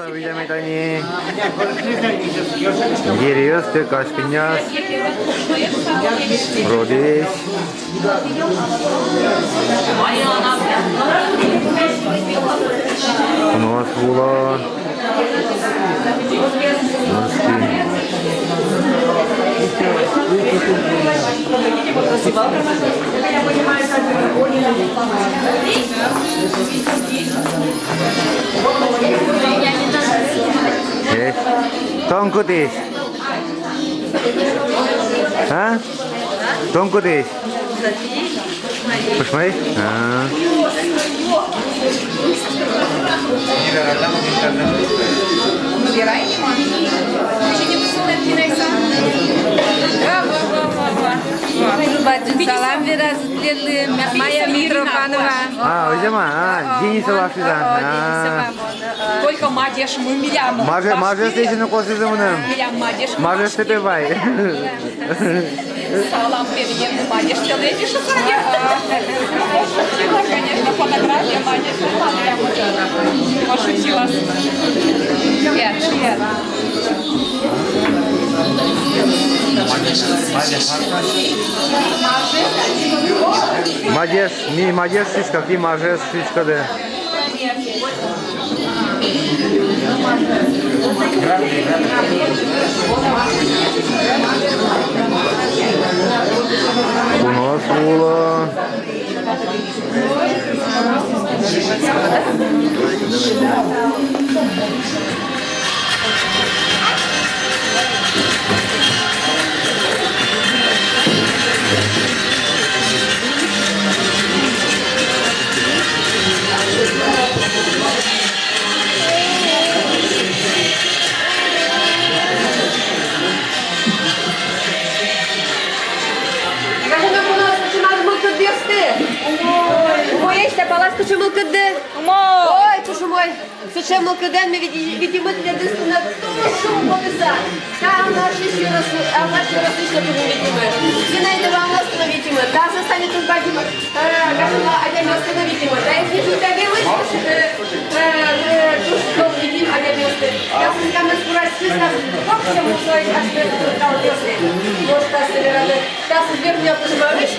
Pasta widzimy tani. Girius, ty kaşkınyas. Rodis. Kunos bula. Tongku dish. Ha? Tongku dish. Пошмай? Salam biraz Maya Митрофанова. Hocama, Денисова Физан. Только мадеш мы милям. Маже стейшini qo'shdi buni. Милям мадеш. Маже Степебай. Салам переем мадеш. Телеги шукали. Конечно, фотография мадеш. Пошутила. Привет. Мадеш, mi Мадеш шишка, ki Мажес шишка de. У нас было. Çuçumul kıddı. Oy çuçumul. Çuçumul kıdden mi vidimit dedisine tuşum polisa. Там наши еще тоже видимы. Сина это вам на видимы. Да, застанет тут бадима. Кажется, один место на видимы. Да, если тут добилось, тушком видим, один место. Я сам на скорости скажу. Как все мусой отстреливать? Вот так собирали. Так сверху пожимаешь.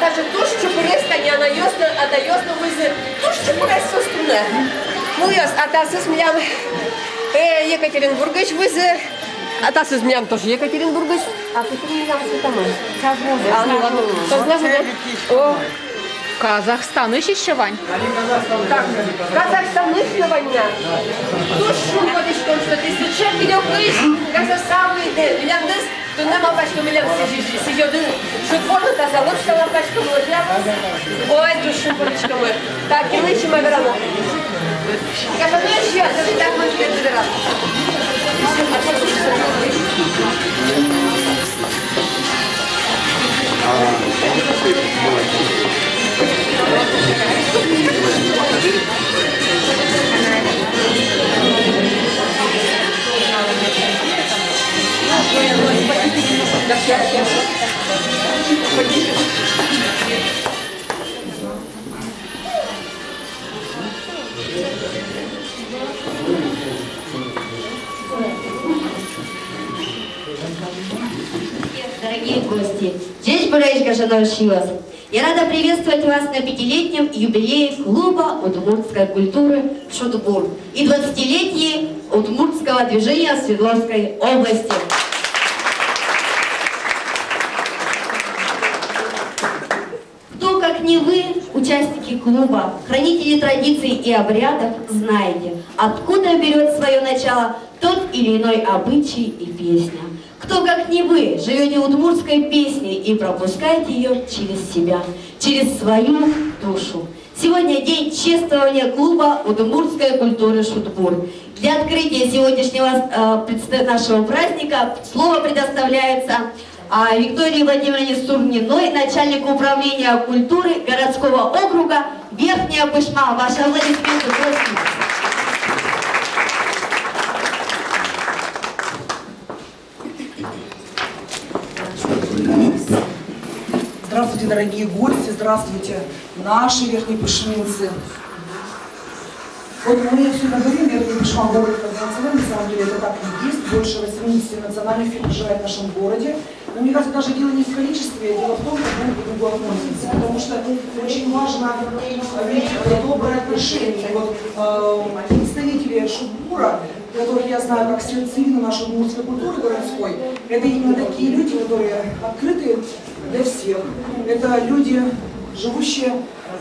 Даже туш чупурesta не anayosna, adayosna вызы. Туш чупурesta струна. Муяс, а та с милям Екатеринбургыч вызы. А та с милям тоже Екатеринбургыч. А ты не знал, что там. А ну ладно. Что значит? О, Казахстан еще Вань. Казахстан еще война. Туш шум ходишь, что ты сейчас видел крыш, как за самый милям дыс. Tu nemam pačku milion si jodin, šut porno ta za lopšta la pačku milion. Oj, tu šupolička moja. Tak, i ličima verano. Kaže, no još ja, da bi tak moći biti verano. Дорогие гости, здесь Буречка Жанаушилас. Я рада приветствовать вас на 5-летнем юбилее клуба удмуртской культуры «Шутбур» и 20-летие удмуртского движения в Свердловской области. Кто, как не вы, участники клуба, хранители традиций и обрядов, знаете, откуда берет свое начало тот или иной обычай и песня. Кто, как не вы, живете удмуртской песней и пропускаете ее через себя, через свою душу. Сегодня день чествования клуба удмуртской культуры «Шутбур». Для открытия сегодняшнего нашего праздника слово предоставляется Виктории Владимировне Сурниной, начальнику управления культуры городского округа Верхняя Пышма. Ваши аплодисменты, просим. Здравствуйте, дорогие гости, здравствуйте, наши верхнепышминцы. Вот мы все говорим, я не пришла в город как национальный, на самом деле это так и есть, больше 80 национальных фирм проживает в нашем городе. Но мне кажется, даже дело не в количестве, дело в том, как мы друг к другу относимся. Потому что очень важно иметь доброе отношение. Вот представители Шубура, которых я знаю как сердцевину нашей удмуртской культуры городской, это именно такие люди, которые открыты для всех. Это люди, живущие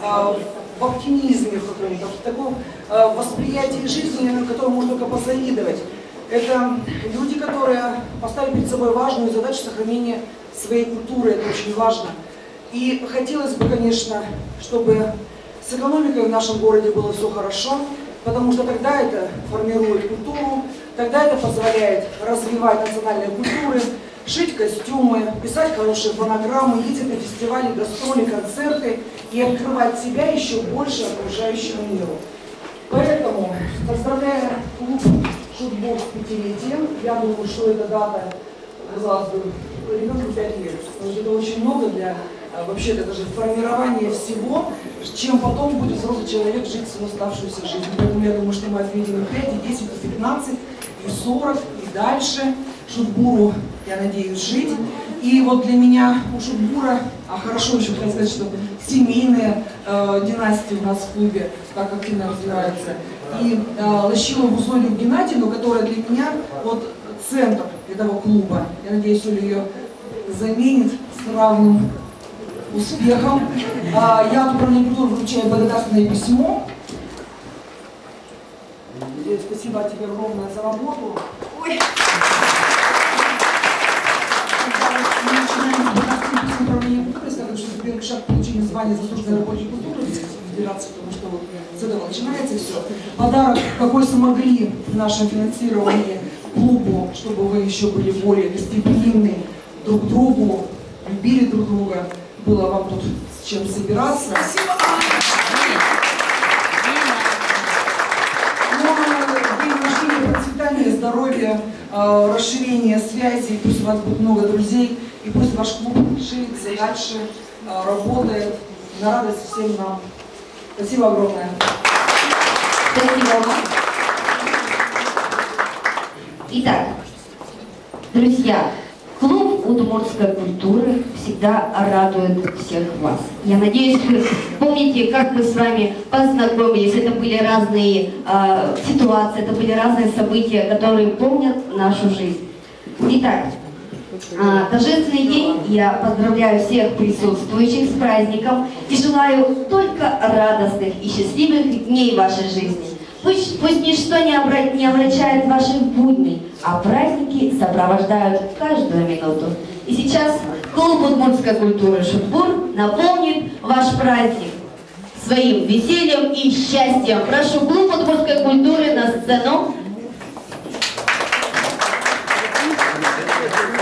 в оптимизме, в таком восприятии жизни, которому можно только позавидовать. Это люди, которые поставили перед собой важную задачу сохранения своей культуры, это очень важно. И хотелось бы, конечно, чтобы с экономикой в нашем городе было все хорошо, потому что тогда это формирует культуру, тогда это позволяет развивать национальные культуры, шить костюмы, писать хорошие фонограммы, ездить на фестивали, гастроли, концерты и открывать себя еще больше окружающему миру. Поэтому, поздравляя клуб «Шутбур» с 5-летием, я думаю, что эта дата, казалось бы, ребенку 5 лет. Потому что это очень много для вообще-то даже формирования всего, чем потом будет взрослый человек жить свою оставшуюся жизнь. Поэтому я думаю, что мы отметим и 5, и 10, и 15, и 40, и дальше. Шутбуру, я надеюсь, жить. И вот для меня у Шутбура, хорошо еще хотел сказать, что семейные династии у нас в клубе так активно развиваются. И Лощилову Зою Геннадьевну, которая для меня вот центр этого клуба. Я надеюсь, Оля ее заменит с равным успехом. Я от управления культуры вручаю благодарственное письмо. Спасибо тебе огромное за работу. Ой. Управление культуры, скажем, что это первый шаг к получению звания заслуженной работник культуры Федерации, потому что вот с этого начинается все. Подарок, какой смогли в нашем финансировании клубу, чтобы вы еще были более гостеприимны друг к другу, любили друг друга, было вам тут с чем собираться. Спасибо! Процветания, здоровья, расширения связей, пусть у вас будет много друзей, и пусть ваш клуб ширится дальше, работает на радость всем нам. Спасибо огромное. Спасибо вам. Итак, друзья, клуб удмуртской культуры всегда радует всех вас. Я надеюсь, вы помните, как мы с вами познакомились. Это были разные ситуации, это были разные события, которые помнят нашу жизнь. Итак, торжественный день. Я поздравляю всех присутствующих с праздником и желаю только радостных и счастливых дней в вашей жизни. Пусть ничто не омрачает ваших будней, а праздники сопровождают каждую минуту. И сейчас клуб удмуртской культуры «Шутбур» наполнит ваш праздник своим весельем и счастьем. Прошу клуб удмуртской культуры на сцену.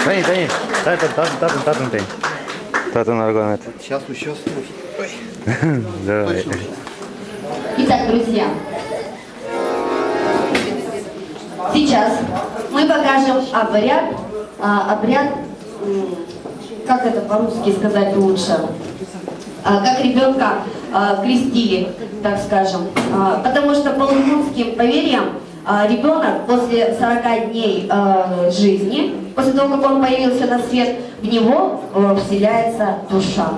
Тани, Татан аргонет. Сейчас еще Давай. Итак, друзья, сейчас мы покажем обряд, как это по-русски сказать лучше, как ребенка крестили, так скажем. Потому что по удмуртским поверьям ребенок после 40 дней жизни, после того, как он появился на свет, в него вселяется душа.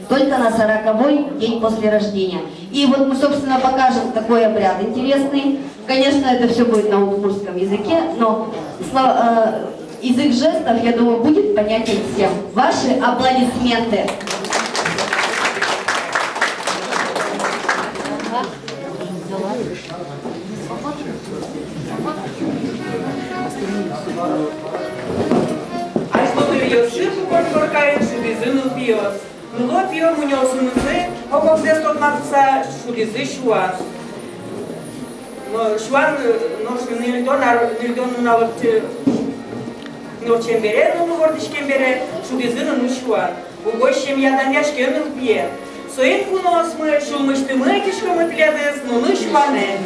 Только на 40-й день после рождения. И вот мы, собственно, покажем такой обряд интересный. Конечно, это все будет на удмуртском языке, но язык жестов, я думаю, будет понятен всем. Ваши аплодисменты. Nulo pio munyosumuze, obokdes tot matsa shulize shuan. No shuan no nildon na vart no chembere no vordish kembere shulize no shuan. Ugoshim yadan yashken pie. Soin kunos мы shulmishte мы kishko mutledes no shuane.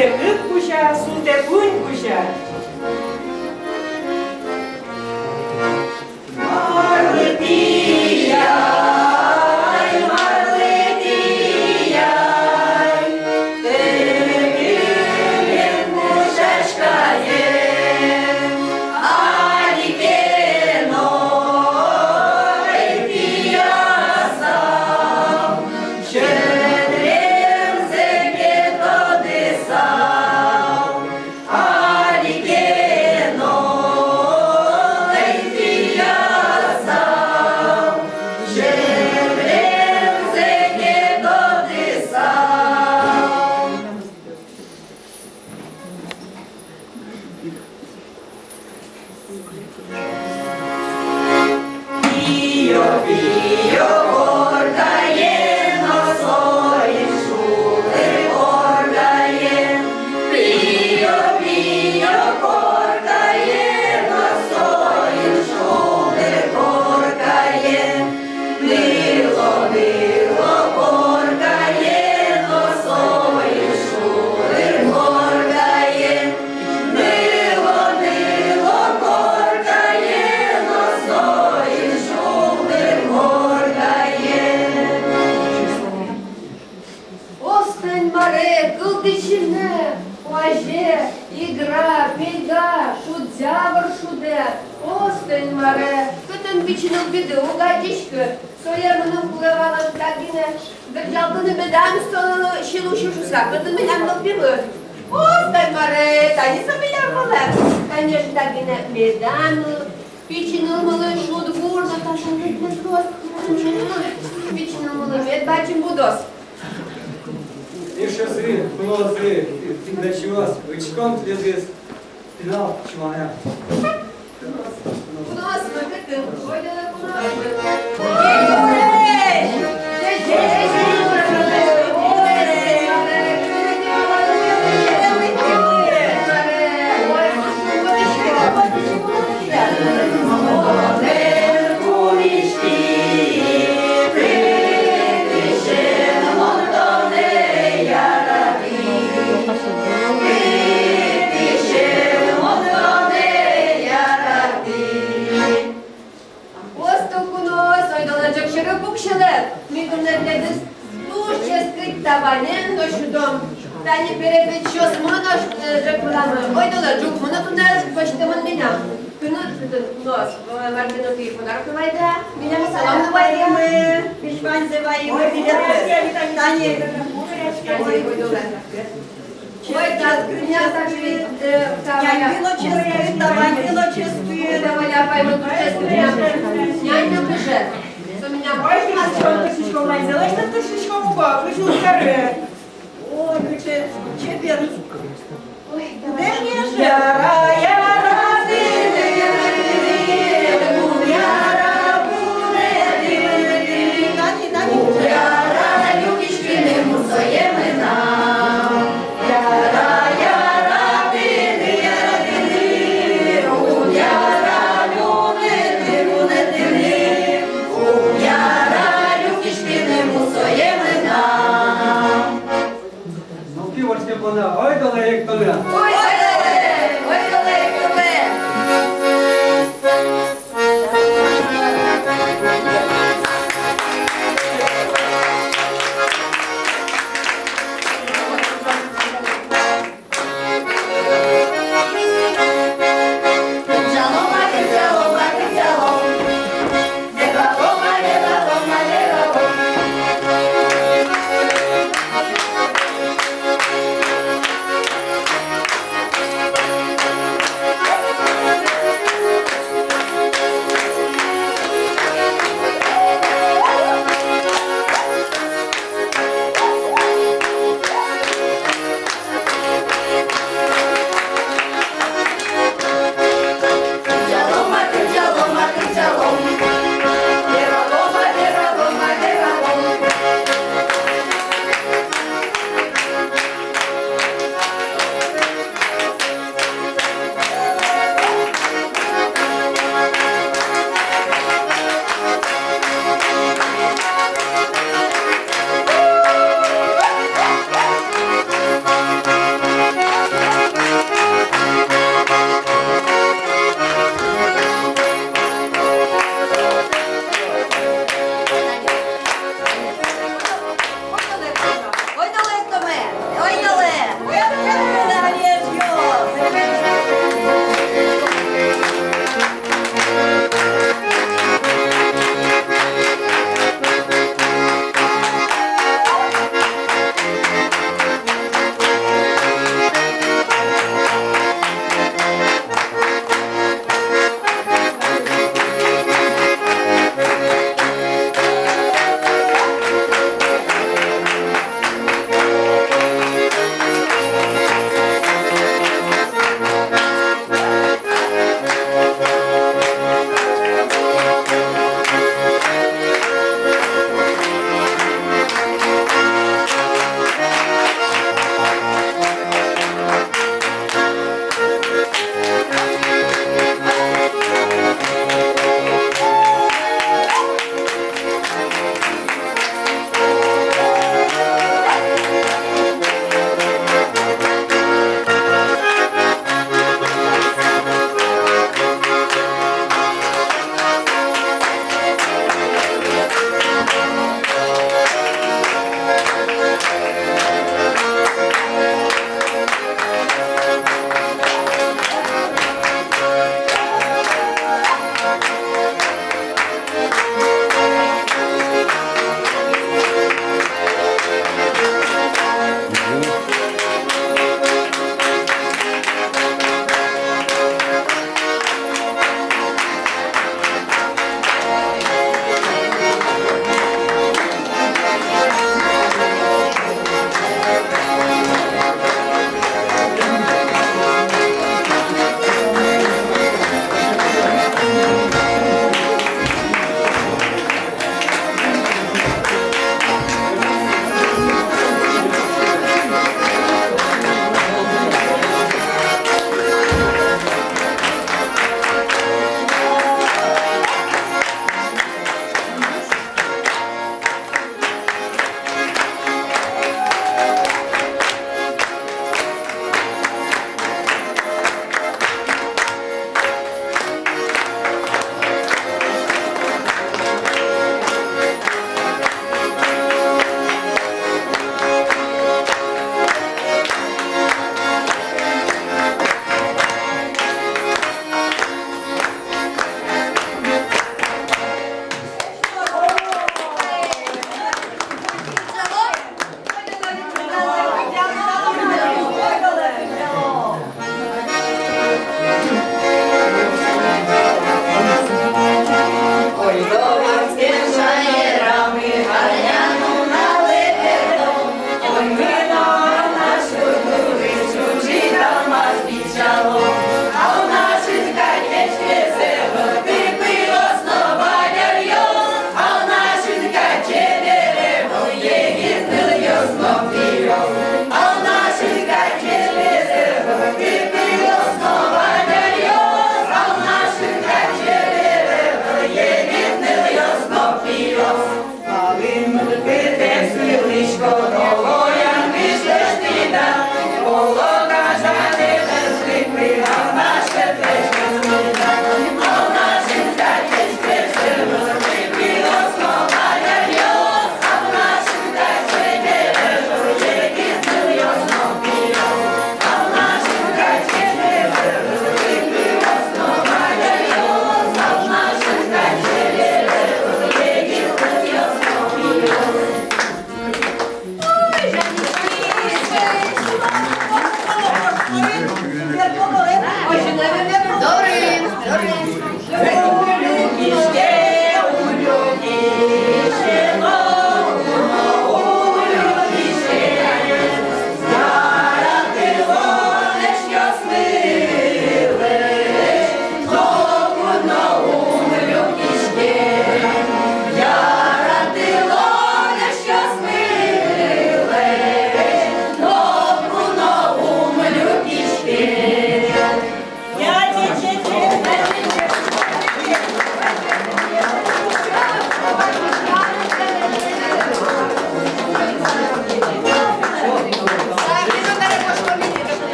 Sunte câtcușa, sunte pâncușa. Остань море, кылдычине, оже, игра, беда, шудзявр шуде. Остань море, көтен бичинок биде, угадичка, соярмының кулавалан тагине, гыржалдыны бедам столы шилу шушуса, көтен менен нокбимы. Остань море, таниса белям болар. Конечно, тагине бедамы, бичинылмылы шудгурна, ташаны медрос, бичинылмылы медбачим будос. Еще зры, было зры, ты для чего? Вычком тебе здесь финал, чманя. Будос, мы ой, да, Таванен до шудом. Та не перебить, що змона жакулами. Ой, дола, жук, мона туди почти вон меня. Нос, Мартину ти подаркувайте. Меня салон давайте. Пішвань зиваємо білети. Тані. Ой, дола. Ой, так, меня так же Нянь білочистки, давай білочистки. Давай, я пойму, тут честно. Нянь не пише. Ой, ти нас чого тисячком лазила, що тисячком упав, ви ж ускари. Ой, чи чепір. Ой, Де давай. мені жара, я родини, яра буде дивити. Тані. Яра, любічки, не мусоєме нам. Яра, яра, дини, яра, буде дивити. Яра, любічки, не мусоєме нам. Ну півочки пона, ой, далеко як толя. Ой,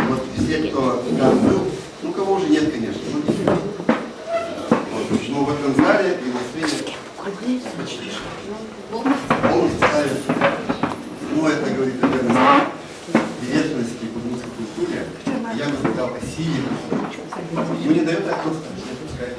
Вот все, кто там был, ну кого уже нет, конечно, ну не все. Вот, но в этом зале и в Москве почти полностью ставят. Ну это говорит о приверженности к русской культуре. Я бы сказал о силе. Ну не дает так просто, не пускай.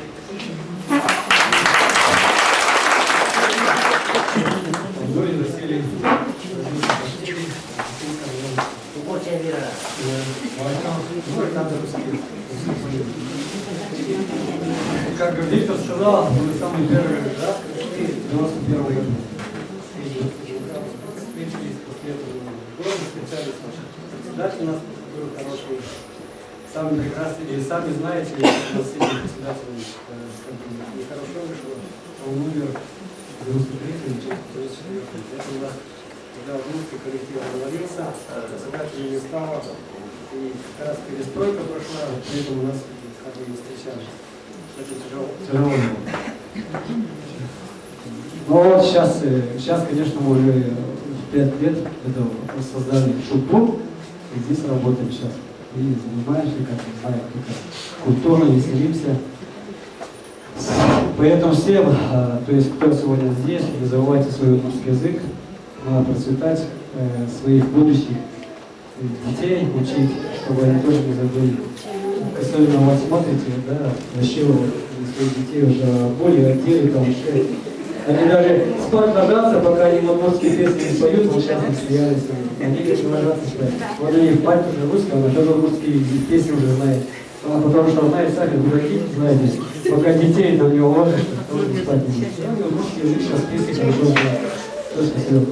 Как Виктор сказал, мы самые первые, да, пришли в 91 году. После этого года специалист наш председатель у нас был хороший. Сами прекрасный, и сами знаете, у нас сегодня председатель нехорошо вышел, он умер в 93-м, это у нас, когда русский коллектив развалился, председателя не стало, и как раз перестройка прошла, поэтому у нас как бы не встречались. Это тяжело. Но вот сейчас, конечно, мы уже 5 лет создали шоу-клуб, и здесь работаем сейчас. И занимаемся, как не знаю, культурно веселимся. Поэтому всем, то есть кто сегодня здесь, не забывайте свой русский язык, надо процветать своих будущих детей, учить, чтобы они тоже не забыли. Особенно вот смотрите, да, вообще своих детей уже более отдели, там вообще. Они даже спать ложатся, пока они маморские песни не поют, вот сейчас не смеялись. Они не ложатся спать. Вот они в пальце уже русская, она даже русские песни уже знает. Потому что знает, сами дураки, знаете, пока детей на него ложишь, тоже не спать не будет. Русский язык сейчас песни хорошо знает. Все, спасибо.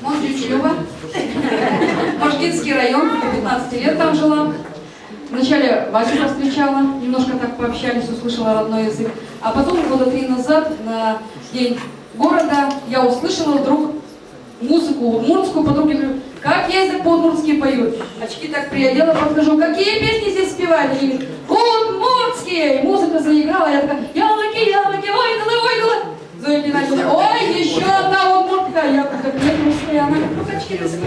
Монтючева, Можгинский район, 15 лет там жила. Вначале Васю встречала, немножко так пообщались, услышала родной язык. А потом, года 3 назад, на день города, я услышала вдруг музыку удмуртскую, подруги говорю, как я язык по-удмуртски поют. Очки так приодела, подхожу, какие песни здесь спевали? И говорит, удмуртские! И музыка заиграла, я такая, ялыки, ойдала. Зоя Геннадьевна, ой, еще одна удмуртка. Я как нет русская, она как очки носила.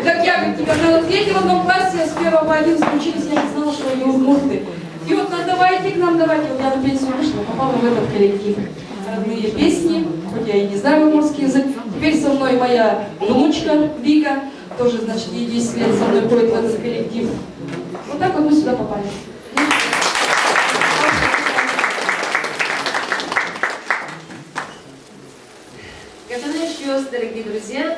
Так я как когда в третьем одном классе с 1 по 11 учились, я не знала, что они удмурты. И вот давайте к нам, давайте. Вот я на пенсию вышла, попала в этот коллектив. Родные песни, хоть я и не знаю удмуртский язык. Теперь со мной моя внучка Вика, тоже, значит, ей 10 лет со мной ходит в этот коллектив. Вот так вот мы сюда попали. Дорогие друзья,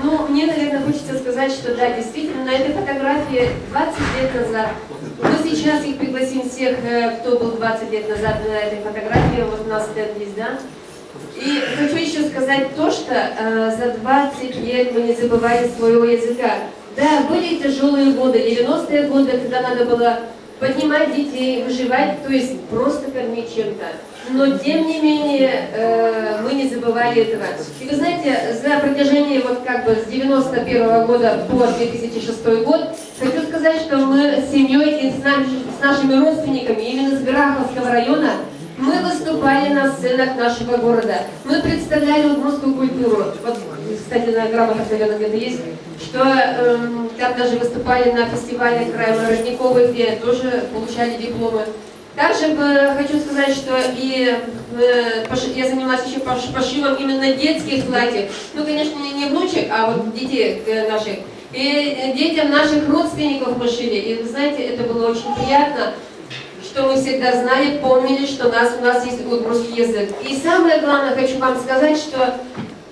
ну, мне, наверное, хочется сказать, что да, действительно, на этой фотографии 20 лет назад, мы сейчас их пригласим всех, кто был 20 лет назад на этой фотографии, вот у нас стенд есть, да? И хочу еще сказать то, что за 20 лет мы не забывали своего языка. Да, были тяжелые годы, 90-е годы, когда надо было поднимать детей, выживать, то есть просто кормить чем-то. Но тем не менее мы не забывали этого. И вы знаете, за протяжении вот как бы с 91 года по 2006 год, хочу сказать, что мы с семьей и с нашими родственниками именно с Бераховского района мы выступали на сценах нашего города. Мы представляли удмуртскую культуру. Вот, кстати, на грамотах, наверное, где-то есть, что там даже выступали на фестивале края Родниковой, где тоже получали дипломы. Также хочу сказать, что и я занималась еще пошивом именно детских платьев. Ну, конечно, не внучек, а вот детей наших. И детям наших родственников мы шили. И вы знаете, это было очень приятно, что мы всегда знали, помнили, что у нас есть удмуртский язык. И самое главное, хочу вам сказать, что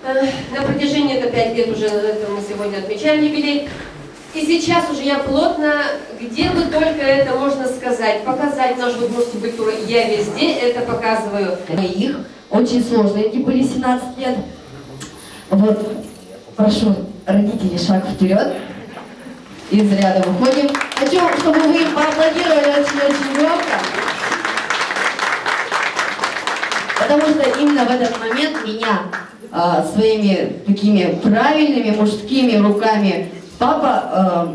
на протяжении 5 лет уже, это мы сегодня отмечаем юбилей, и сейчас уже я плотно, где бы только это можно сказать, показать нашу удмуртскую культуру, я везде это показываю. Моих очень сложные, эти были 17 лет. Вот, прошу, родители, шаг вперед. Из ряда выходим. Хочу, чтобы вы им поаплодировали очень-очень громко. Потому что именно в этот момент меня своими такими правильными мужскими руками папа,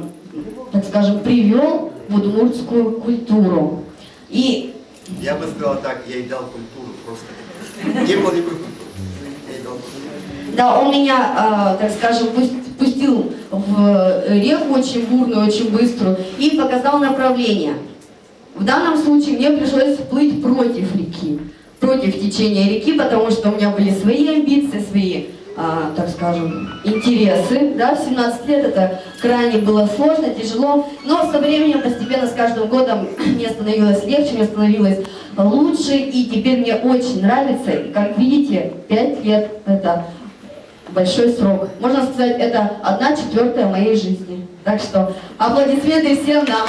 так скажем, привел в удмуртскую культуру. И Я бы сказал так, я ей дал культуру просто. Не было никакой культуры. Я ей дал культуру. да, он меня, так скажем, пустил в реку очень бурную, очень быструю и показал направление. В данном случае мне пришлось плыть против реки, против течения реки, потому что у меня были свои амбиции, свои, так скажем, интересы. Да, в 17 лет это крайне было сложно, тяжело, но со временем постепенно, с каждым годом мне становилось легче, мне становилось лучше, и теперь мне очень нравится. И, как видите, 5 лет это большой срок. Можно сказать, это 1/4 моей жизни. Так что аплодисменты всем нам.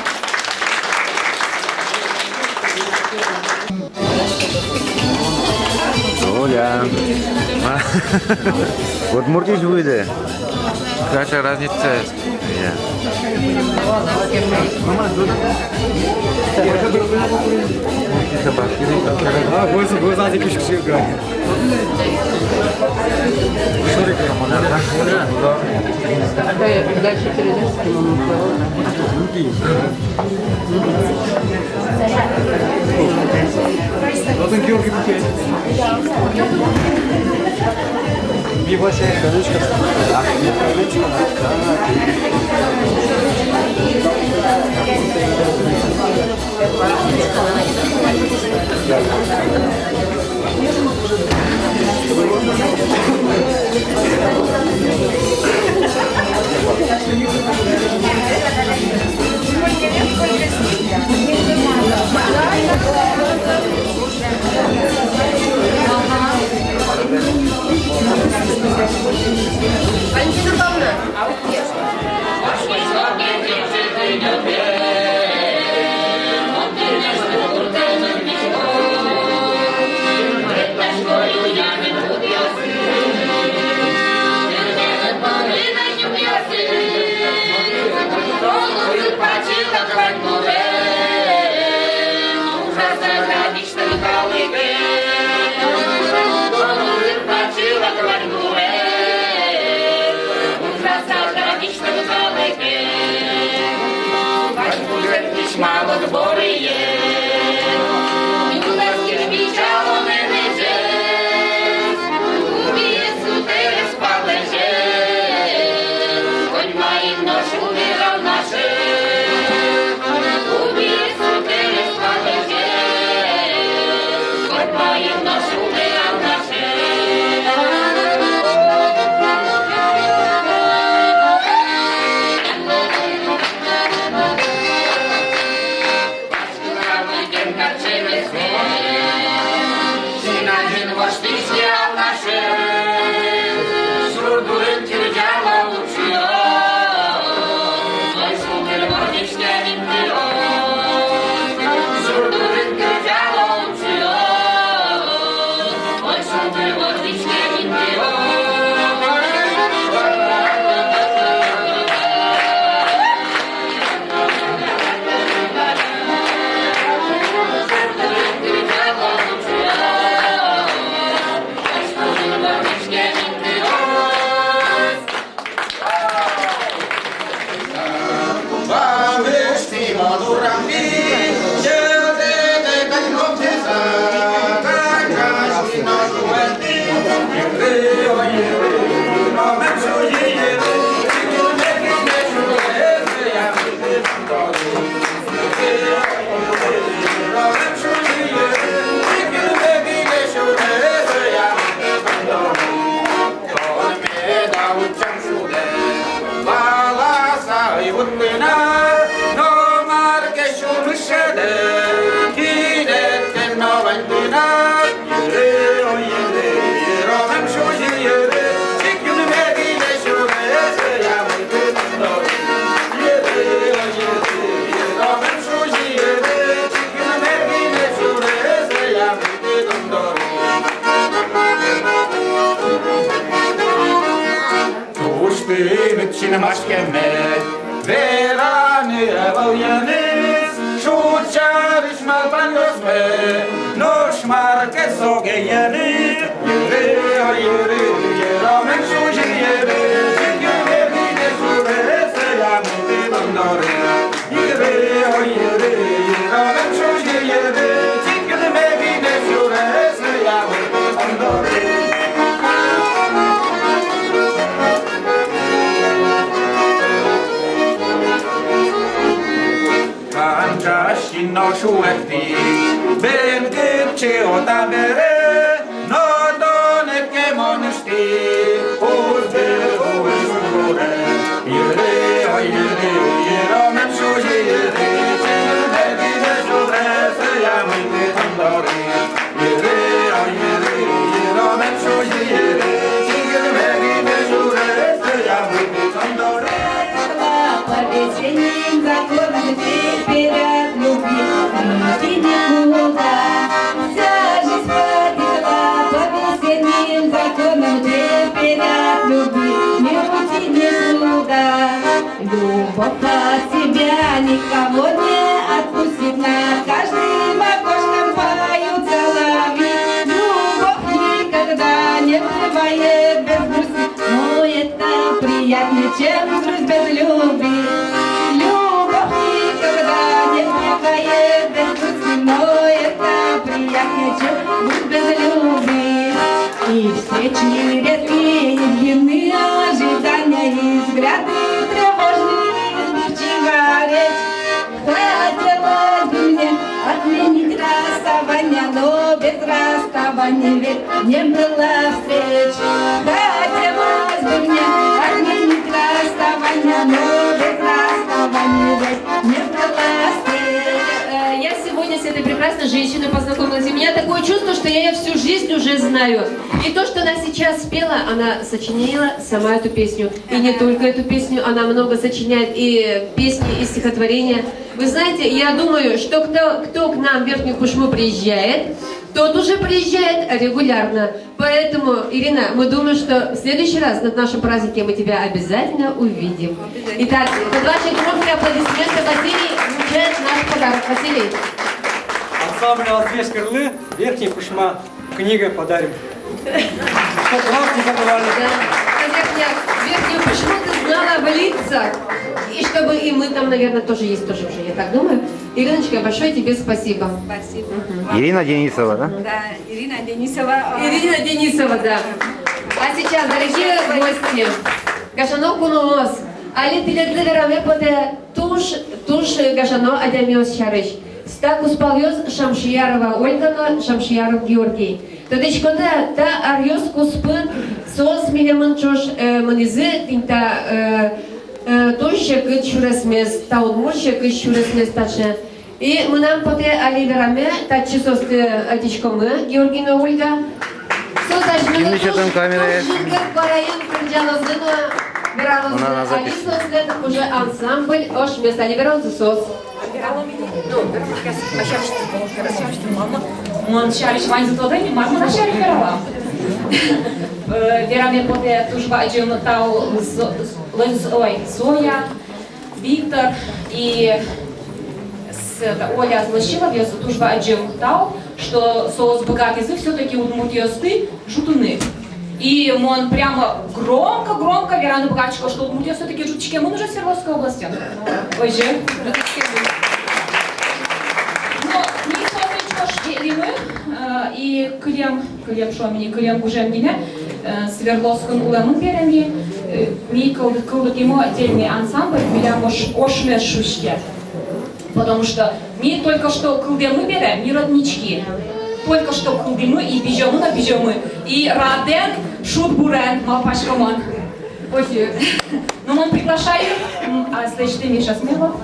Оля. Вот Муртич выйдет. Какая разница? Вы знаете, пишешь играть. Дальше передашь, с кем он Валентина Павловна, мало збори є. І у нас кирпича не лежить, у вісу терес полежить, хоть маємо ношу вирав наших, у вісу терес полежить, хоть маємо ношу вирав наших. için maşkemet Verani evalyenis Şuçarış malpan gözme Noş market soge yeri Yeri o yeri Yeramen şuci yeri Yeri de şure Selameti bandori Yeri o yeri Yeramen şuci yeri Yeri de şure Selameti bandori Ancaști noșu eti, ben câpce o tabere, no donet che monști, urte ușure, iere o iere, iero menșu iere, ce bine jure să ia mâine tândori, iere o iere, iero menșu iere, ce bine jure să ia mâine tândori. По весенним законам теперь от любви уйти никуда. Вся жизнь побежала по весенним законам теперь от любви не уйти никуда. Любовь от себя никого не отпустит, на каждым окошком поют соловьи. Любовь никогда не бывает без грусти, но это приятнее, чем грусть без любви. Любовь никогда не бывает без грусти, но это приятнее, чем грусть без любви. И встречи редкие, и длинные ожидания, и взгляды тревожные, избивчиво речь. Хотелось бы мне отменить расставание, но без расставания ведь не было встреч. Хотелось бы мне отменить расставание, но без расставания ведь не было встреч. Я сегодня с этой прекрасной женщиной познакомилась, и у меня такое чувство, что я ее всю жизнь уже знаю. И то, что она сейчас спела, она сочинила сама эту песню. И не только эту песню, она много сочиняет и песни, и стихотворения. Вы знаете, я думаю, что кто к нам в Верхнюю Пышму приезжает, тот уже приезжает регулярно. Поэтому, Ирина, мы думаем, что в следующий раз на нашем празднике мы тебя обязательно увидим. Итак, под ваши громкие аплодисменты Василий вручает наш подарок. Василий. Ансамбль «Алтайские крылы», Верхняя Пышма, книга подарим. Чтоб вас не забывали. Верхнюю Пышму ты знала в лицах. И чтобы и мы там, наверное, тоже есть тоже уже, я так думаю. Ириночка, большое тебе спасибо. Спасибо. Ирина Денисова, да? Да, Ирина Денисова. Ирина Денисова, да. А сейчас, дорогие гости, Гашано Кунумос, Али Пилетлы Вераме Поте Туш Гашано Адямиос Шарыш. Стакус Палёс Шамшиярова Ольгана, Шамшияров Георгий. Тодечкода та Арьос Куспын Сос Милемын Чош Манизы Тинта Тошек Чуресмес, Таудмуршек Чуресмес Таче. И мы нам поте Али Вераме, Тачи Сос Адичкомы, Георгина Ольга. Şimdi çetim kameraya. Ona nazar Алисос след уже ансамбль Ош вместо Ливерон Сос. Он шариш вань за то день, мама на шариш верала. Вераме поте тужба аджим тау Соя, Виктор и Оля Злащила везу тужба аджим тау, что соус богатый язык все-таки удмуртиосты жутуны. И он прямо громко Верана Богачко, что удмуртия все-таки жутчики, мы уже в Свердловской области. Ой же. Но не сотричко шли мы, и Кылем Шомини, Кылем Гужемгине, Свердловском улемын беремги, ми кылдык ему отдельный ансамбль, милям ошме шушке. Потому что мы только что кылдемы берем, мы роднички. Только что кылдемы и бежемы на бежемы. И Раден Шутбурен Малпашкамон. Ой, ну он приглашает, а следующий Миша Смелов.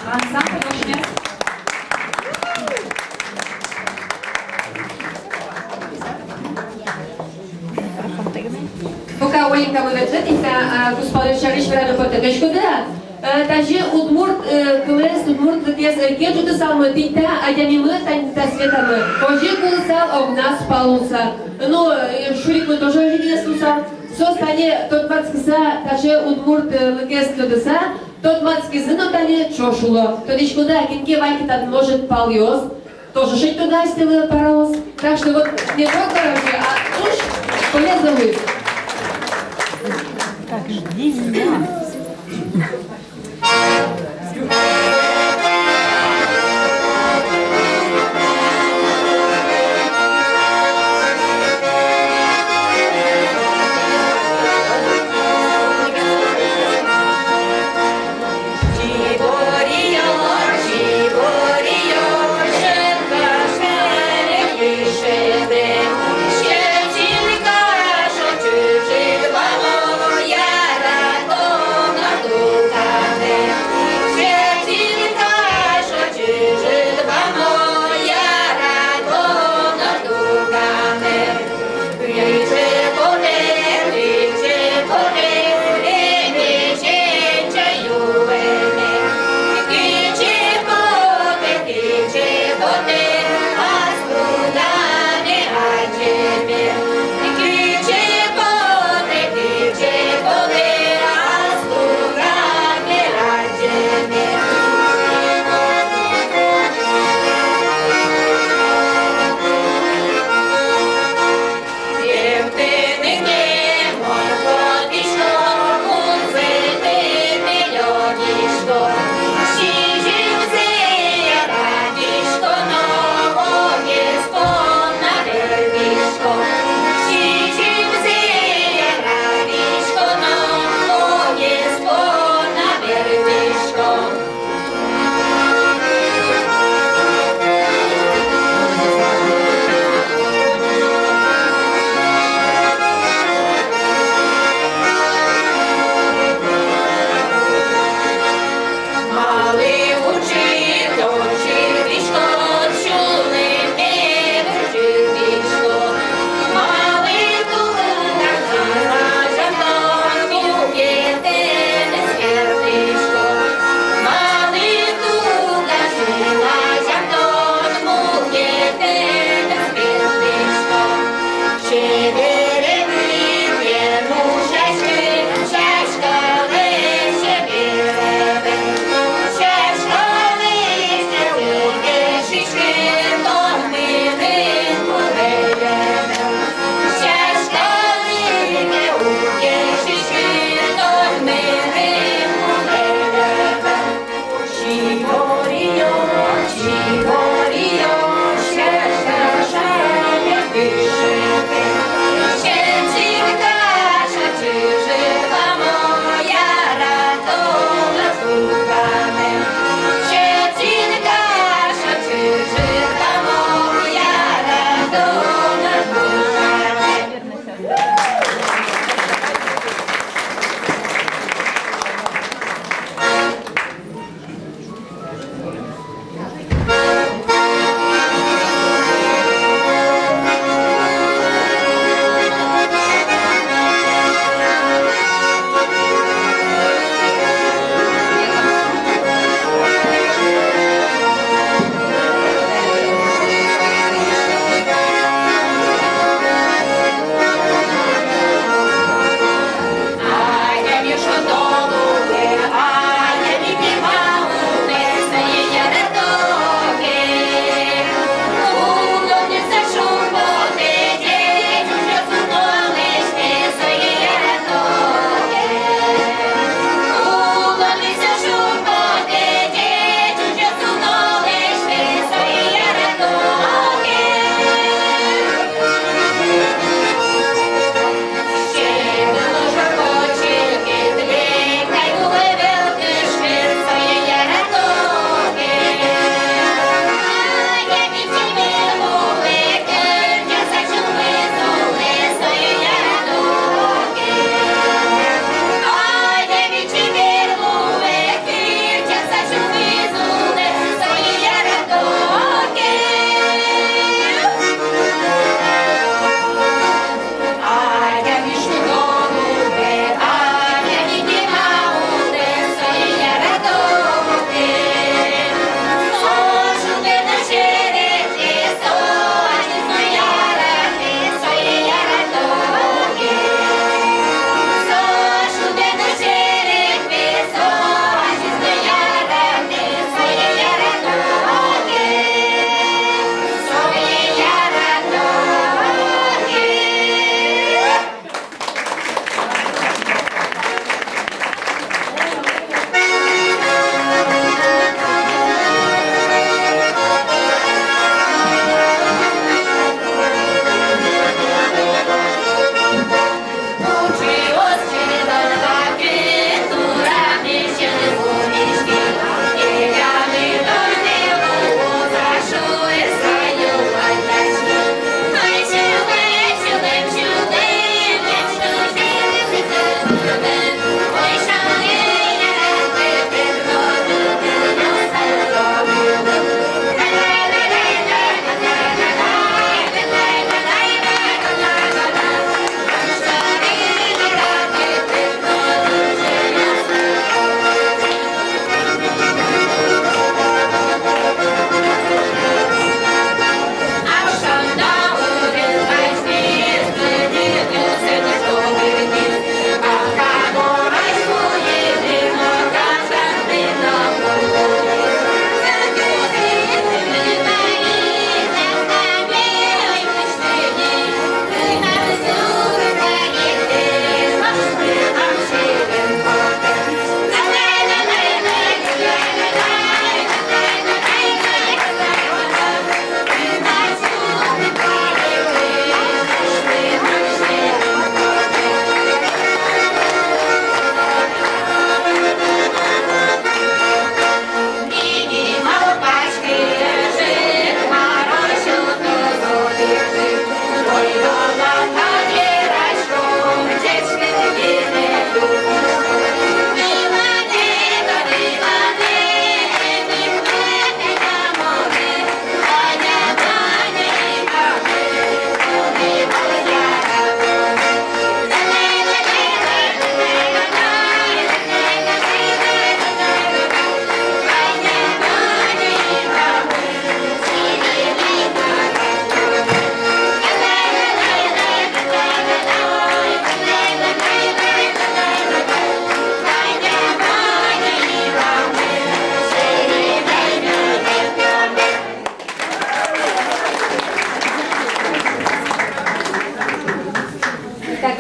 Ансамбль ошме. Пока Оленька мы ведем, господин Шариш Верана Поте Дочкода. Даже удмурт, класс удмурт, если кеду то самое, ты та, а я мимо та световые. Позже кулсал, а у нас палуса. Ну, Шурик мы тоже видели слуса. Со стане тот мацкиса, таже удмурт лыкес клёдыса, тот мацкизы нотали чошуло. Тодич куда кинке вайки тат может палёс, тоже жить туда стелы паралос. Так что вот не только короче, а уж полезно вы. Щетинка, що чужих бабо, я радом на дука.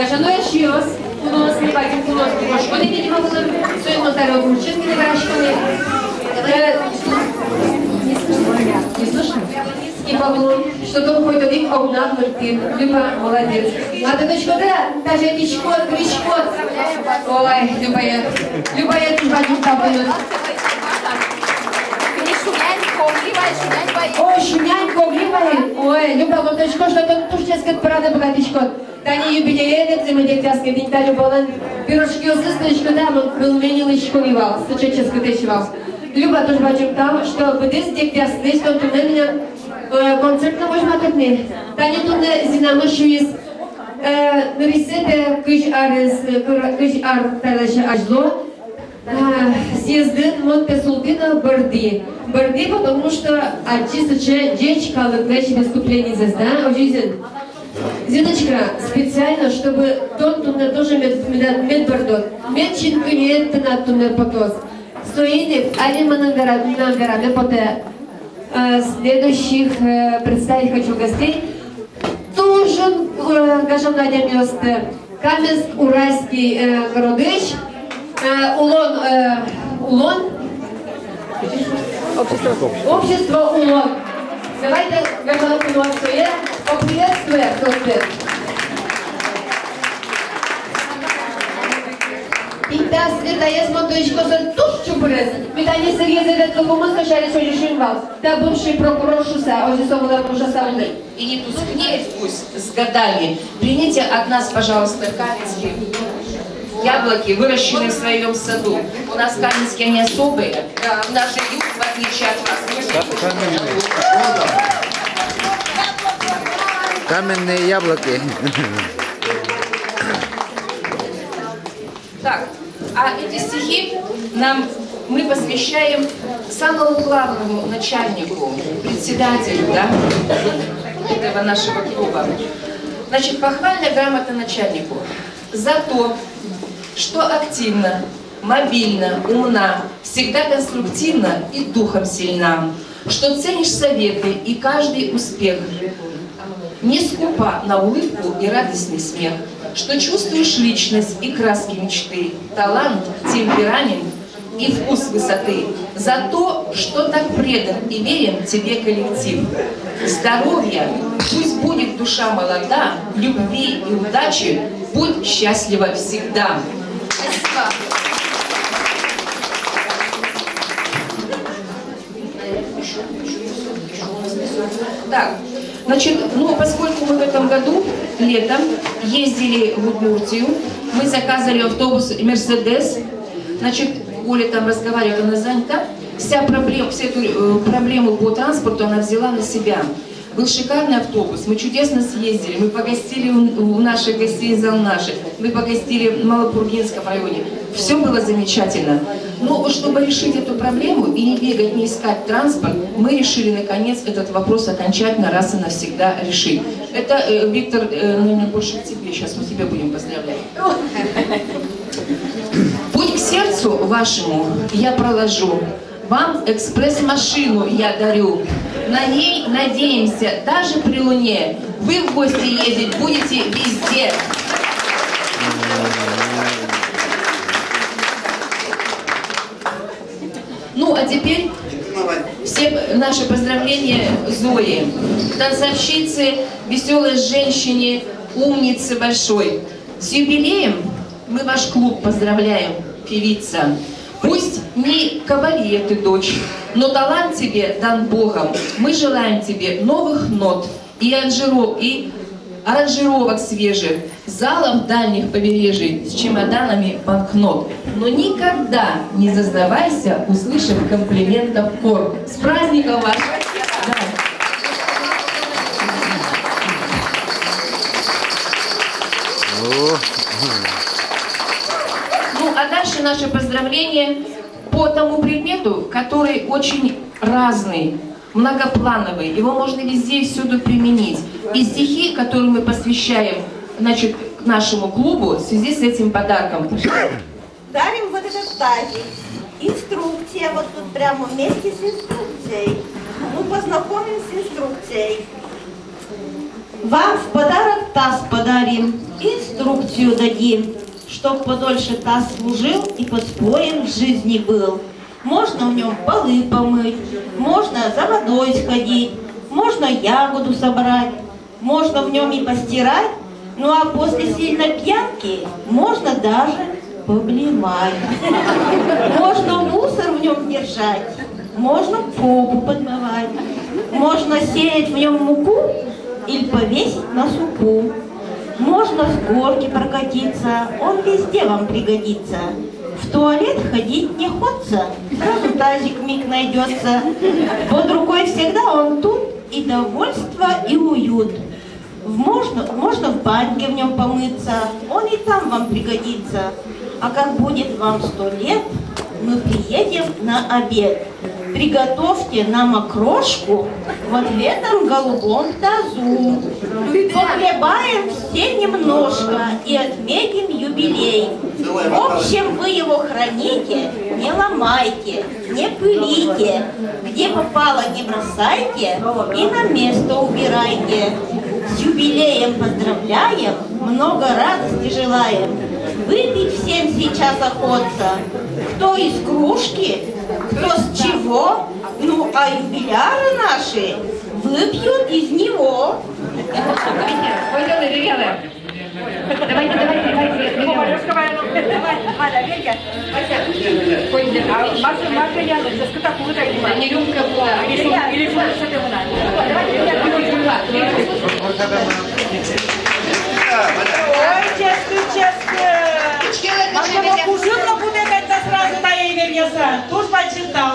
Каже, ну я щось, у нас не бачить, у нас не бачить. Вони не могли своєму народу, чесно не вирощували. Не слышно? И Павлу, что он какой-то век обнал ты. Люба, молодец. А ты дочка, да? Даже Мишкот, Кричкот. Ой, Люба, я тут возьму тобой. Ой, шумянько, огливает. Ой, Люба, вот дочка, что тут туш дескать правда богатичко. Та не юбилейный, ты мы дегтярский день, та Люба, пирожки усысночку, да, мы кылменилочку ливал, стучеческу течевал. Люба, тоже бачим там, что будешь дегтярский, что тут на меня концерт на можматовне. Та не тут зинамышу из ресепе кыш ар талаша ажло. Съездын вот песултина Барды. Барды, потому что артист девочка лыкнечи выступление здесь, да, очень Зиночка, специально, чтобы тон тунна тоже медбардон. Медчин кюнет на тунна потос. Стоит Алима Нангараме поте. Следующих представить хочу гостей. Тоже гашам Надя Мёст, Каменск-Уральский городыч, Улон, общество Улон. Давайте гашам Надя поприветствуем кто-то. Инта света есть мотоечко за тушчу през. Питание серьезно это кому скажали, что решим вас. Да бывший прокурор Шуса, Озисовна Мужасауны. И не тускнеет пусть с годами. Примите от нас, пожалуйста, каменские яблоки, выращенные в своем саду. У нас каменские, они особые. У нас живут, в отличие от вас. Каменные яблоки. Так, а эти стихи мы посвящаем самому главному начальнику, председателю, да, этого нашего клуба. Значит, похвальная грамота начальнику за то, что активно, мобильно, умна, всегда конструктивна и духом сильна, что ценишь советы и каждый успех, не скупа на улыбку и радостный смех, что чувствуешь личность и краски мечты, талант, темперамент и вкус высоты, за то, что так предан и верен тебе коллектив. Здоровья, пусть будет душа молода, любви и удачи, будь счастлива всегда. Спасибо. Так, значит, поскольку мы в этом году, летом, ездили в Удмуртию, мы заказали автобус «Мерседес», значит, Оля там разговаривает, она занята, всю эту проблему по транспорту она взяла на себя. Был шикарный автобус, мы чудесно съездили, мы погостили в нашей гостинице «Алнаши», мы погостили в Малопургинском районе. Все было замечательно. Но чтобы решить эту проблему и не бегать, не искать транспорт, мы решили наконец этот вопрос окончательно раз и навсегда решить. Это, Виктор, наверное, больше к тебе, сейчас мы тебя будем поздравлять. Путь к сердцу вашему я проложу. Вам экспресс-машину я дарю. На ней надеемся, даже при луне, вы в гости ездить будете везде. Ну, а теперь все наши поздравления Зое, танцовщице, веселой женщине, умнице большой. С юбилеем мы ваш клуб поздравляем, певица. Пусть не кавалер ты, дочь, но талант тебе дан Богом. Мы желаем тебе новых нот и аранжировок свежих, залов дальних побережий с чемоданами банкнот. Но никогда не зазнавайся, услышав комплиментов хор. С праздником вас! Да. Ну, а дальше наше поздравление по тому предмету, который очень разный, многоплановый. Его можно везде и всюду применить. И стихи, которые мы посвящаем, значит, к нашему клубу в связи с этим подарком. Дарим вот этот тазик. Инструкция вот тут прямо вместе с инструкцией. Ну, познакомим с инструкцией. Вам в подарок таз подарим, инструкцию дадим, чтоб подольше таз служил и подспорьем в жизни был. Можно в нем полы помыть, можно за водой сходить, можно ягоду собрать, можно в нем и постирать, ну а после сильной пьянки можно даже поблевать. Можно мусор в нем держать, можно попу подмывать, можно сеять в нем муку или повесить на суку. Можно с горки прокатиться, он везде вам пригодится. В туалет ходить не ходится, сразу тазик миг найдется. Под рукой всегда он тут, и довольство, и уют. Можно в баньке в нем помыться, он и там вам пригодится. А как будет вам 100 лет, мы приедем на обед. Приготовьте нам окрошку вот в этом голубом тазу. Похлебаем все немножко и отметим юбилей. В общем, вы его храните, не ломайте, не пылите. Где попало, не бросайте и на место убирайте. С юбилеем поздравляем, много радости желаем. Выпить всем сейчас охотно. Кто из кружки, кто с чего, ну а юбиляры наши выпьют из него. Давайте. Не рюмка была. Ой, честно. Мужик будет это сразу на ей вернется. Тут почитал.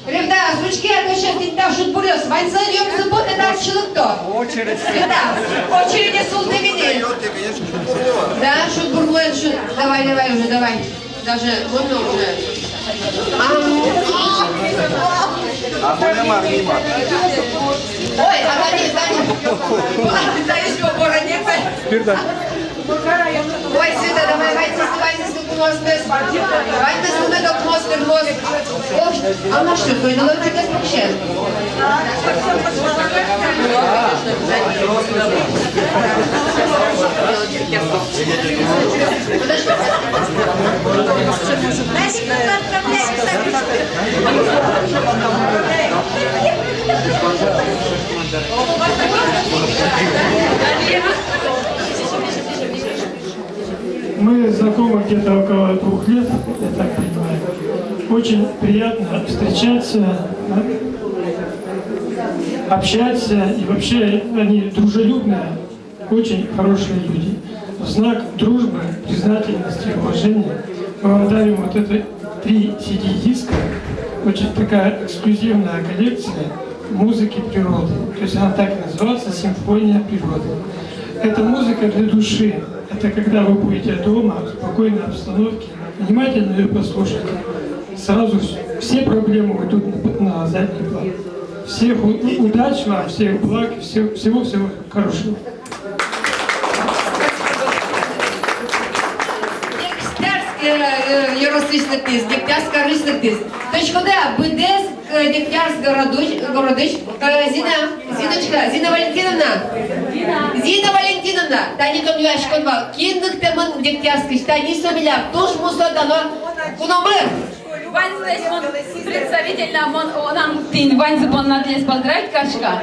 Ребята, звучки, а то сейчас не так шут бурес. Вань зайдем в субботу, наш кто? Очередь. Ребята, очереди султы видели. Да, шут бурлует, шут. Давай, давай. Даже можно уже. А более марнима. Ой, а Данис. Данис, по городе. Ой, Света, давай, а на что, твой налог тебе смущает? Мы знакомы где-то около 2 лет, я так понимаю. Очень приятно встречаться, общаться, и вообще они дружелюбные, очень хорошие люди. В знак дружбы, признательности и уважения мы вам дарим вот это 3 CD-диска, очень такая эксклюзивная коллекция музыки природы. То есть она так и называется «Симфония природы». Это музыка для души. Это когда вы будете дома, в спокойной обстановке, внимательно ее послушайте. Сразу все проблемы уйдут на задний план. Всех удачи вам, всех благ, всего-всего хорошего. Юростичний тиск, дегтярсько-річний тиск. Точка Д, БДС, дегтярсько-городич, Зина Валентиновна, Таня Томьяшко 2, киндық темін дегтярський, Таня Собеляв, туш мусо дано, куномыр. Вань здесь, он представитель он нам тин, Вань запон на тлес поздравить кашка.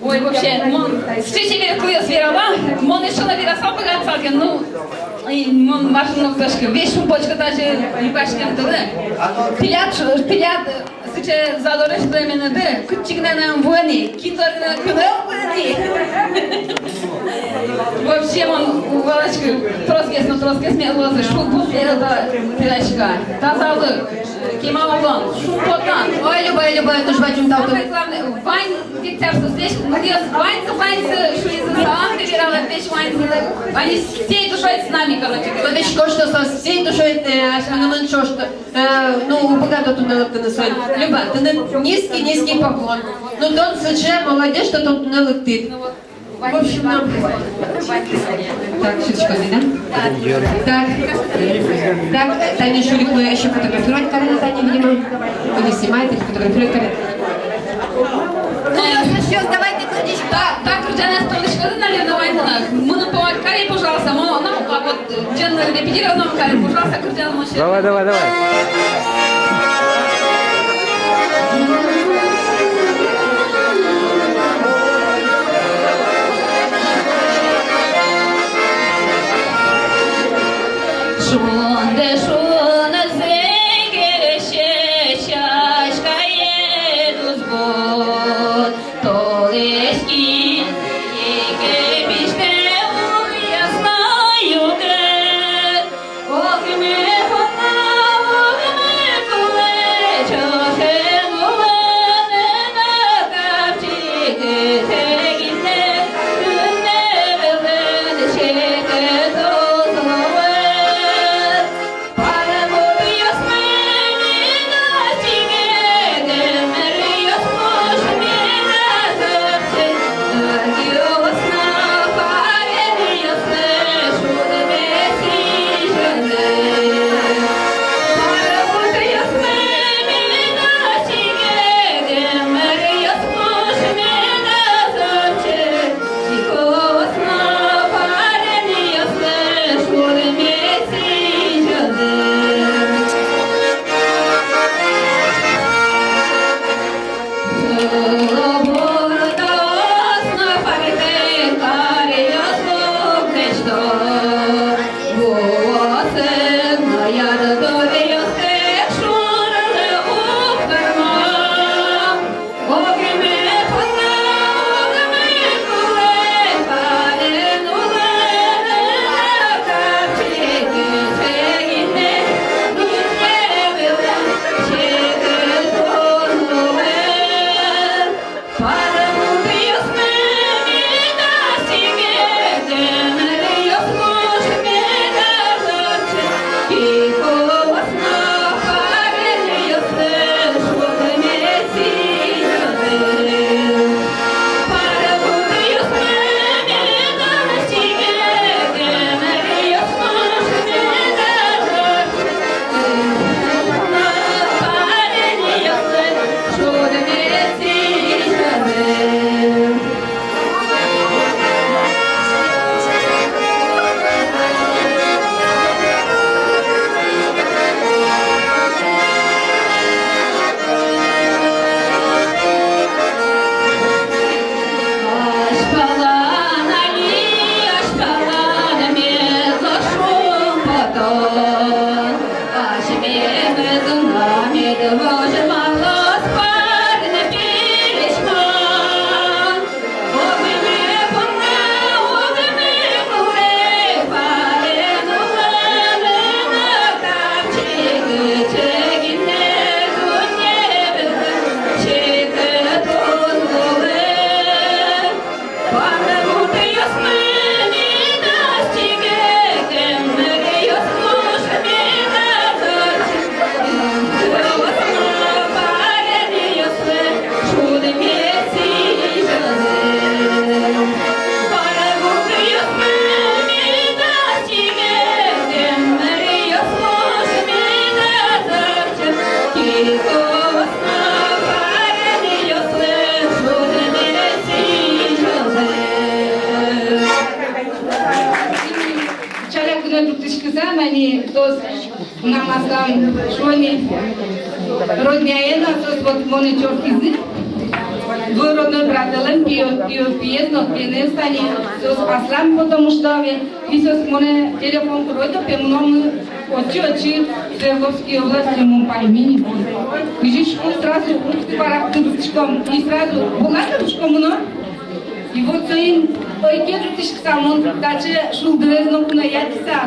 Ой, вообще, он с чечеве клыл сверала, он еще на виросал погацалки, ну, и он машину кашка, весь шумбочка даже юкашкем тылы. Пилят, сейчас задорож временно ды, кутчикна нам войны, кинторна кунел войны. Вообще, он волочку, троскес мелозы, шубу, это пилачка, тазалык. Кемалован, шумпотан. Ой, любая, туш бачим там. Самое главное, Вань дегтярство здесь, Вань, шуизы салам, выбирала печь Вань, они всей душой с нами, короче. Точно, что со всей душой, феномен, что, ну, богато туннелов ты на своем. Люба, ты низкий поклон. Ну, тон сыче, молодец, что тон туннелов ты. В общем, нам... Так, щиточка, да? Так, Таня Шурик, мы еще фотографировать Карина, Таня, видимо. Вы не снимаете, фотографировать Карина. Ну, сейчас давайте клубничку. Так, уже на столочку, наверное, Вань, вот, Джен репетировала нам, говорит, пожалуйста, Куртян Мошер. Давай, давай, давай. Şunde şuna zegereşe şaşkaya duzbot Toleski yeke bişte uyasnаю gre Ogme fona, ogme kule Çohen ulene na kapçike Teginde ünne velen şeke tozove намазам шони родняена с вот монечоркизы двоюродной брат Элен пиет, но не стане с послам, потому что и с моне телефон кройто пемном очи Свердловские области Мумпаймини. Видишь, он сразу паракдучком и сразу богатыручком, но и вот своим ойкедутишк сам он даже шулдрезно кунаятиса.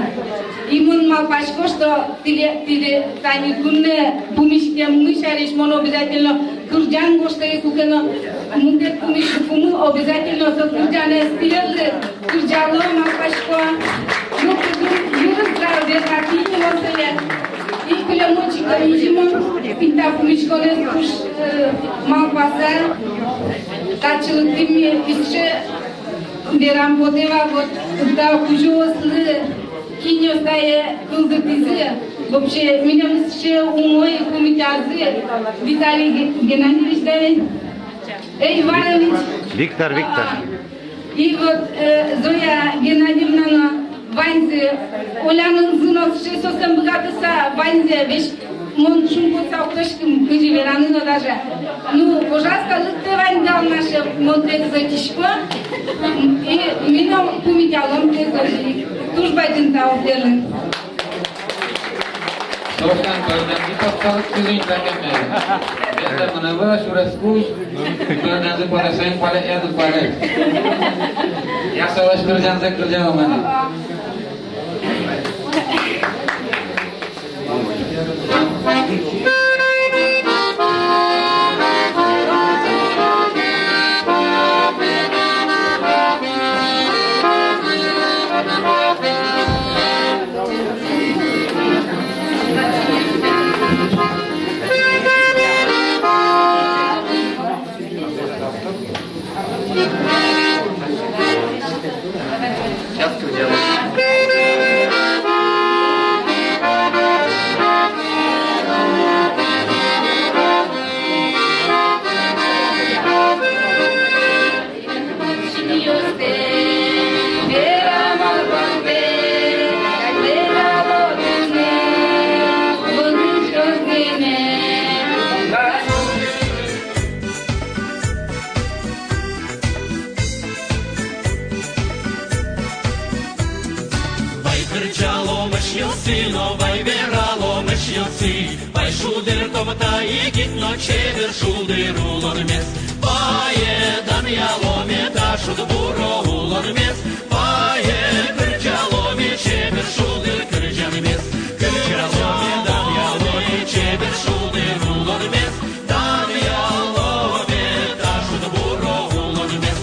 Имун мапашко, что ты тани кунне пумишке мышариш моно обязательно курджан что и кукено мукет пумишку пуму обязательно со курджане стиле курджало мапашко. Ну юры здравия какие мосели. И кляночка видимо пинта пумишко не куш мапаса. Тачил ты мне еще дерам подева вот да кужослы. Киньо стае кулдытизы, вообще меня все умой кумитязы, Виталий Геннадьевич Давид, Иванович. Виктор. И вот Зоя Геннадьевна ванзе, Оляның зынос, шесостан богатыса ванзе, вещь, мон шумпоца укташким кыжевераны, но даже. Ну, пожалуйста, лықты вандал наши, мон тек затишко, и меня пумитялом тек затишко. Тужбайтын тауфлерын. Dostan ko'rganki to'xtalib ko'zingdan ketmaydi. Endi mana bu suraskush ko'rganni qarasang pala edi pala. Yaxshilashtirgansa qilgan mana. Сейчас делаем. Vai şudur tovta igit no çevir şudur ulur mes. Baye dan yalome ta şud buro ulur mes. Baye kırcalome çevir şudur kırcan mes. Kırcalome dan yalome çevir şudur ulur mes. Dan yalome ta şud buro ulur mes.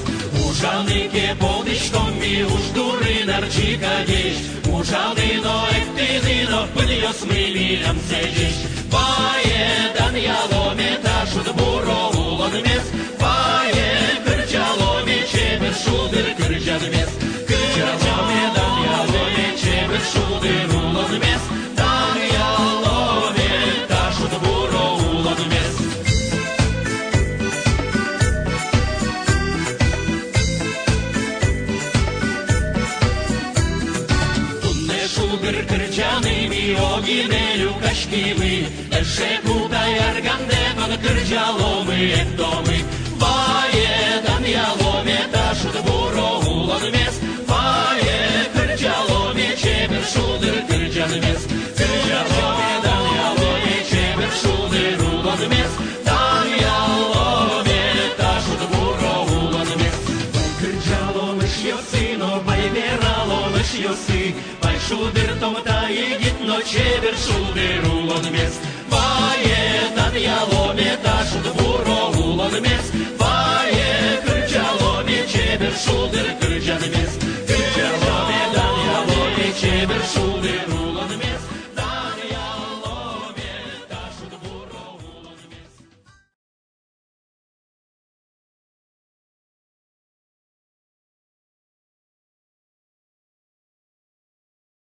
Ужаны ke podişkom mi ujduri narçika geç. Ужаны no ektini no pılyos mıyliam seçiş. Baye dan yalome ta şud buro ulur mes. Baye kırcalome çevir şudur kırcan mes. Kırcalome dan yalome çevir şudur ulur mes. Dan yalome ta şud buro ulur mes. Kırcanıymi o ginelю кашкивы, Эше кудай аргандеман кырджаломы эктомы. Бае дан яломе ташут буро улон мес. Бае кырджаломе чебер шудыр кырджан мес. Кырджаломе дан яломе чебер шудыр улон мес. Дан яломе ташут буро улон мес. Бай кырджаломе шьёсы, но бай вераломе шьёсы. Шудыр томта егит ноче